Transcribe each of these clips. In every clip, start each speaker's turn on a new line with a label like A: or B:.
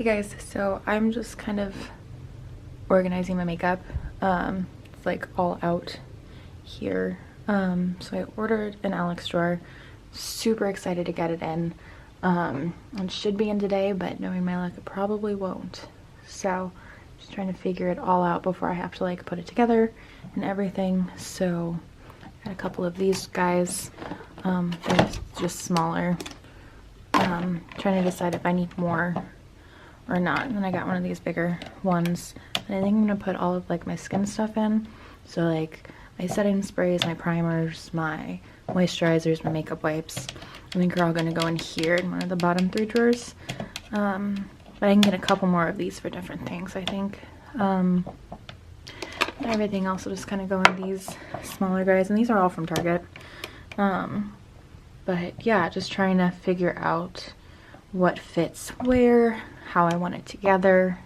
A: Hey guys, so I'm just kind of organizing my makeup. It's like all out here. So I ordered an Alex drawer. Super excited to get it in. It should be in today, but knowing my luck, it probably won't. So just trying to figure it all out before I have to like put it together and everything. So I got a couple of these guys. They're just smaller. Trying to decide if I need more or not. And then I got one of these bigger ones, and I think I'm gonna put all of like my skin stuff in. So like my setting sprays, my primers, my moisturizers, my makeup wipes. I think are all gonna go in here in one of the bottom 3 drawers. But I can get a couple more of these for different things, I think. Everything else will just kind of go in these smaller guys, and these are all from Target. But yeah, just trying to figure out what fits where, how I want it together.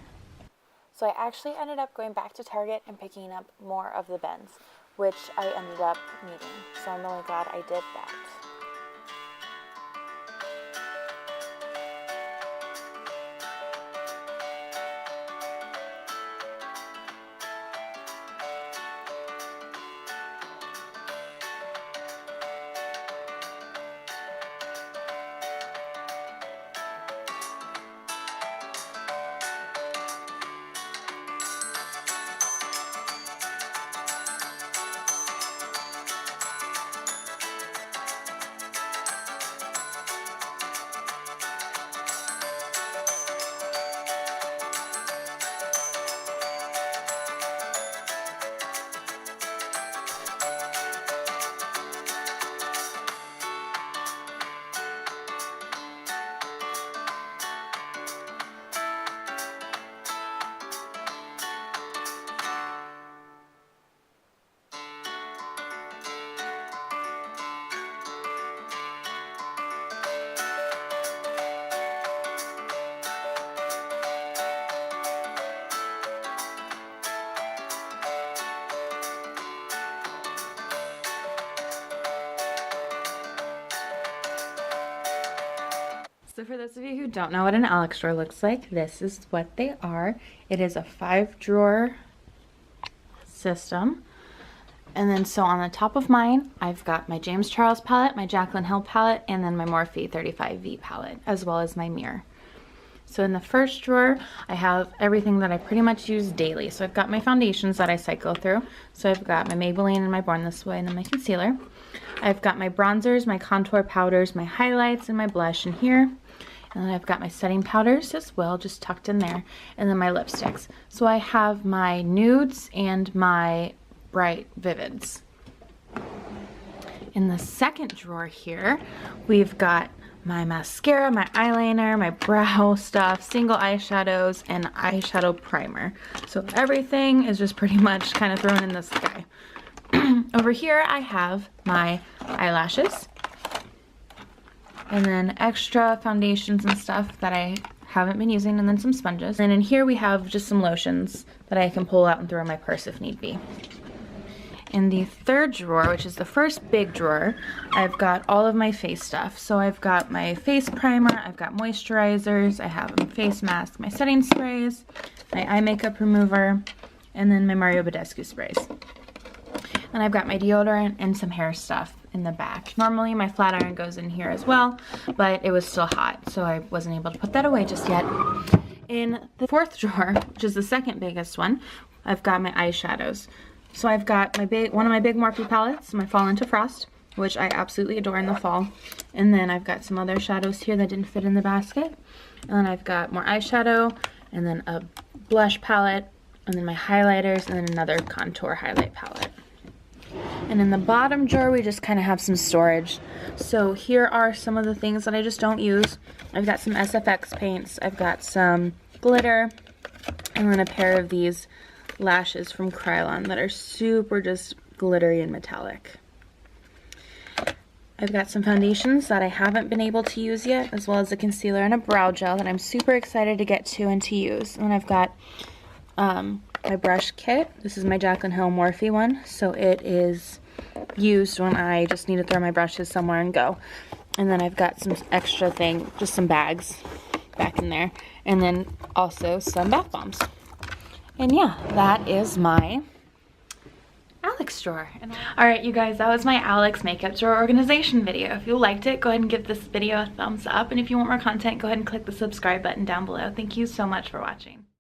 A: So I actually ended up going back to Target and picking up more of the bins, which I ended up needing. So I'm really glad I did that. So for those of you who don't know what an Alex drawer looks like, this is what they are. It is a 5-drawer system. And then so on the top of mine, I've got my James Charles palette, my Jaclyn Hill palette, and then my Morphe 35V palette, as well as my mirror. So in the first drawer, I have everything that I pretty much use daily. So I've got my foundations that I cycle through. So I've got my Maybelline and my Born This Way and then my concealer. I've got my bronzers, my contour powders, my highlights, and my blush in here. And then I've got my setting powders as well, just tucked in there. And then my lipsticks. So I have my nudes and my bright vivids. In the second drawer here, we've got my mascara, my eyeliner, my brow stuff, single eyeshadows, and eyeshadow primer. So everything is just pretty much kind of thrown in this guy. Over here I have my eyelashes, and then extra foundations and stuff that I haven't been using, and then some sponges. And in here we have just some lotions that I can pull out and throw in my purse if need be. In the third drawer, which is the first big drawer, I've got all of my face stuff. So I've got my face primer, I've got moisturizers, I have a face mask, my setting sprays, my eye makeup remover, and then my Mario Badescu sprays. And I've got my deodorant and some hair stuff in the back. Normally my flat iron goes in here as well, but it was still hot, so I wasn't able to put that away just yet. In the fourth drawer, which is the second biggest one, I've got my eyeshadows. So I've got one of my big Morphe palettes, my Fall Into Frost, which I absolutely adore in the fall. And then I've got some other shadows here that didn't fit in the basket. And then I've got more eyeshadow, and then a blush palette, and then my highlighters, and then another contour highlight palette. And in the bottom drawer, we just kind of have some storage. So here are some of the things that I just don't use. I've got some SFX paints, I've got some glitter, and then a pair of these lashes from Krylon that are super just glittery and metallic. I've got some foundations that I haven't been able to use yet, as well as a concealer and a brow gel that I'm super excited to get to and to use. And I've got my brush kit. This is my Jaclyn Hill Morphe one, so it is used when I just need to throw my brushes somewhere and go. And then I've got some extra just some bags back in there. And then also some bath bombs. And yeah, that is my Alex drawer. Alright you guys, that was my Alex makeup drawer organization video. If you liked it, go ahead and give this video a thumbs up. And if you want more content, go ahead and click the subscribe button down below. Thank you so much for watching.